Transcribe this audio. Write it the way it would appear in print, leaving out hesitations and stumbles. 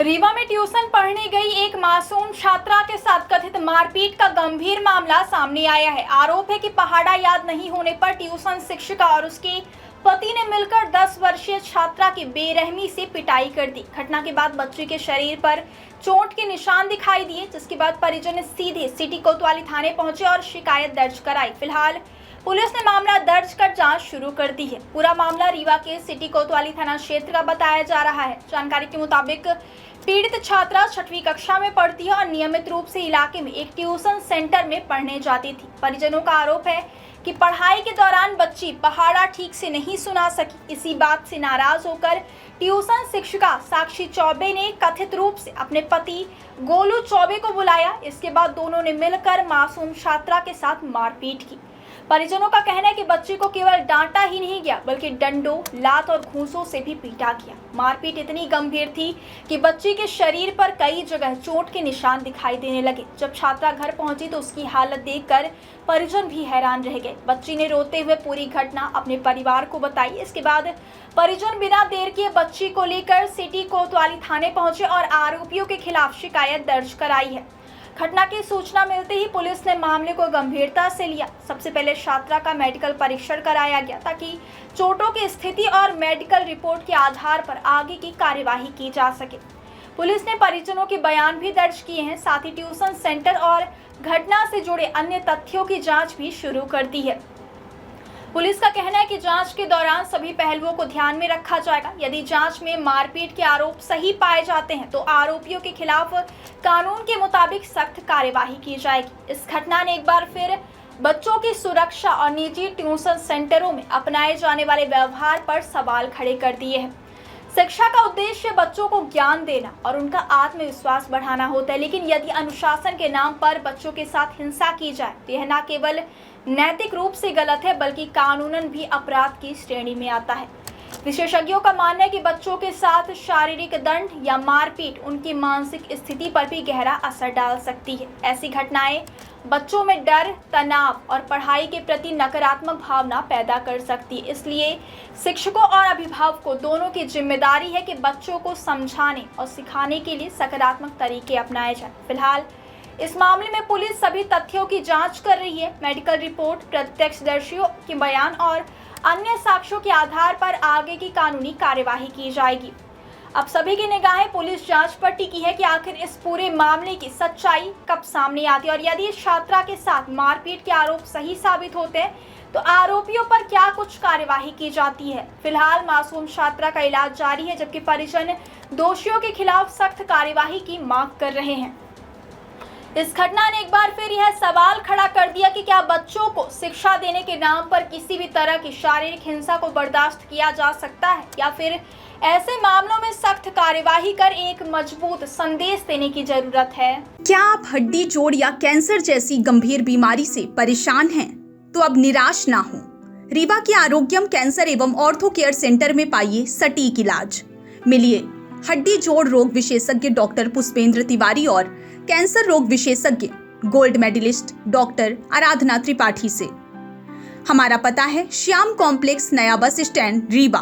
रीवा में ट्यूशन पढ़ने गई एक मासूम छात्रा के साथ कथित मारपीट का गंभीर मामला सामने आया है। आरोप है कि पहाड़ा याद नहीं होने पर ट्यूशन शिक्षिका और उसके पति ने मिलकर 10 वर्षीय छात्रा की बेरहमी से पिटाई कर दी। घटना के बाद बच्ची के शरीर पर चोट के निशान दिखाई दिए, जिसके बाद परिजन ने सीधे सिटी कोतवाली थाने पहुंचे और शिकायत दर्ज कराई। फिलहाल पुलिस ने मामला दर्ज कर जांच शुरू कर दी है। पूरा मामला रीवा के सिटी कोतवाली थाना क्षेत्र का बताया जा रहा है। जानकारी के मुताबिक पीड़ित छात्रा 6वीं कक्षा में पढ़ती है और नियमित रूप से इलाके में एक ट्यूशन सेंटर में पढ़ने जाती थी। परिजनों का आरोप है कि पढ़ाई के दौरान बच्ची पहाड़ा ठीक से नहीं सुना सकी। इसी बात से नाराज होकर ट्यूशन शिक्षिका साक्षी चौबे ने कथित रूप से अपने पति गोलू चौबे को बुलाया। इसके बाद दोनों ने मिलकर मासूम छात्रा के साथ मारपीट की। परिजनों का कहना है कि बच्ची को केवल डांटा ही नहीं गया, बल्कि डंडों, लात और घूंसों से भी पीटा गया। मारपीट इतनी गंभीर थी कि बच्ची के शरीर पर कई जगह चोट के निशान दिखाई देने लगे। जब छात्रा घर पहुंची तो उसकी हालत देखकर परिजन भी हैरान रह गए। बच्ची ने रोते हुए पूरी घटना अपने परिवार को बताई। इसके बाद परिजन बिना देर किए बच्ची को लेकर सिटी कोतवाली थाने पहुंचे और आरोपियों के खिलाफ शिकायत दर्ज कराई है। घटना की सूचना मिलते ही पुलिस ने मामले को गंभीरता से लिया। सबसे पहले छात्रा का मेडिकल परीक्षण कराया गया ताकि चोटों की स्थिति और मेडिकल रिपोर्ट के आधार पर आगे की कार्यवाही की जा सके। पुलिस ने परिजनों के बयान भी दर्ज किए हैं। साथ ही ट्यूशन सेंटर और घटना से जुड़े अन्य तथ्यों की जांच भी शुरू कर दी है। पुलिस का कहना है कि जांच के दौरान सभी पहलुओं को ध्यान में रखा जाएगा। यदि जांच में मारपीट के आरोप सही पाए जाते हैं तो आरोपियों के खिलाफ कानून के मुताबिक सख्त कार्यवाही की जाएगी। इस घटना ने एक बार फिर बच्चों की सुरक्षा और निजी ट्यूशन सेंटरों में अपनाए जाने वाले व्यवहार पर सवाल खड़े कर दिए हैं। शिक्षा का उद्देश्य बच्चों को ज्ञान देना और उनका आत्मविश्वास बढ़ाना होता है, लेकिन यदि अनुशासन के नाम पर बच्चों के साथ हिंसा की जाए तो यह न केवल नैतिक रूप से गलत है, बल्कि कानूनन भी अपराध की श्रेणी में आता है। विशेषज्ञों का मानना है कि बच्चों के साथ शारीरिक दंड या मारपीट उनकी मानसिक स्थिति पर भी गहरा असर डाल सकती है। ऐसी घटनाएं बच्चों में डर, तनाव और पढ़ाई के प्रति नकारात्मक भावना पैदा कर सकती है। इसलिए शिक्षकों और अभिभावकों दोनों की जिम्मेदारी है कि बच्चों को समझाने और सिखाने के लिए सकारात्मक तरीके अपनाए जाएं। फिलहाल इस मामले में पुलिस सभी तथ्यों की जांच कर रही है। मेडिकल रिपोर्ट, प्रत्यक्षदर्शियों के बयान और अन्य साक्ष्यों के आधार पर आगे की कानूनी कार्यवाही की जाएगी। अब सभी की निगाहें पुलिस जांच पर टिकी है कि आखिर इस पूरे मामले की सच्चाई कब सामने आती है और यदि इस छात्रा के साथ मारपीट के आरोप सही साबित होते हैं तो आरोपियों पर क्या कुछ कार्यवाही की जाती है। फिलहाल मासूम छात्रा का इलाज जारी है, जबकि परिजन दोषियों के खिलाफ सख्त कार्यवाही की मांग कर रहे हैं। इस घटना ने एक बार फिर यह सवाल खड़ा कर दिया कि क्या बच्चों को शिक्षा देने के नाम पर किसी भी तरह की शारीरिक हिंसा को बर्दाश्त किया जा सकता है, या फिर ऐसे मामलों में सख्त कार्यवाही कर एक मजबूत संदेश देने की जरूरत है। क्या आप हड्डी जोड़ या कैंसर जैसी गंभीर बीमारी से परेशान हैं? तो अब निराश ना हो। रीवा के आरोग्यम कैंसर एवं ऑर्थो केयर सेंटर में पाइए सटीक इलाज। मिलिए हड्डी जोड़ रोग विशेषज्ञ डॉक्टर पुष्पेंद्र तिवारी और कैंसर रोग विशेषज्ञ गोल्ड मेडलिस्ट डॉक्टर आराधना त्रिपाठी से। हमारा पता है श्याम कॉम्प्लेक्स, नया बस स्टैंड, रीवा।